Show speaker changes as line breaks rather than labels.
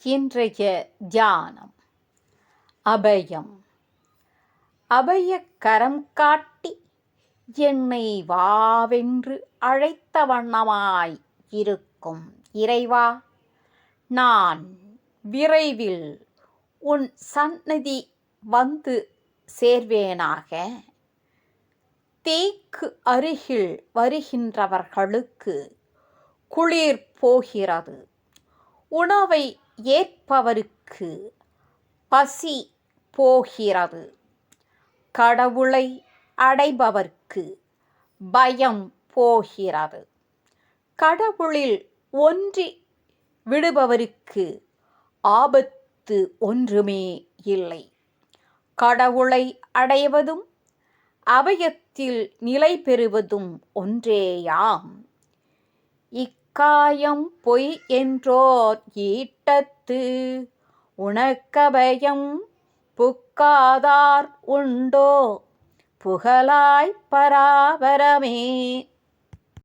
இன்றைய தியானம் அபயம். அபயக்கரம் காட்டி என்னை வாவென்று அழைத்த வண்ணமாய் இருக்கும் இறைவா, நான் விரைவில் உன் சந்நிதி வந்து சேர்வேனாக. தேக்கு அருகில் வருகின்றவர்களுக்கு குளிர் போகிறது. உணவை ஏற்பவருக்கு பசி போகிறது. கடவுளை அடைபவர்க்கு பயம் போகிறது. கடவுளில் ஒன்றி விடுபவருக்கு ஆபத்து ஒன்றுமே இல்லை. கடவுளை அடைவதும் அபயத்தில் நிலை பெறுவதும் ஒன்றேயாம். இக்காயம் பொய் என்றோர் ஈட்டத்து உனக்கபயம் புக்காதார் உண்டோ புகழாய் பராபரமே.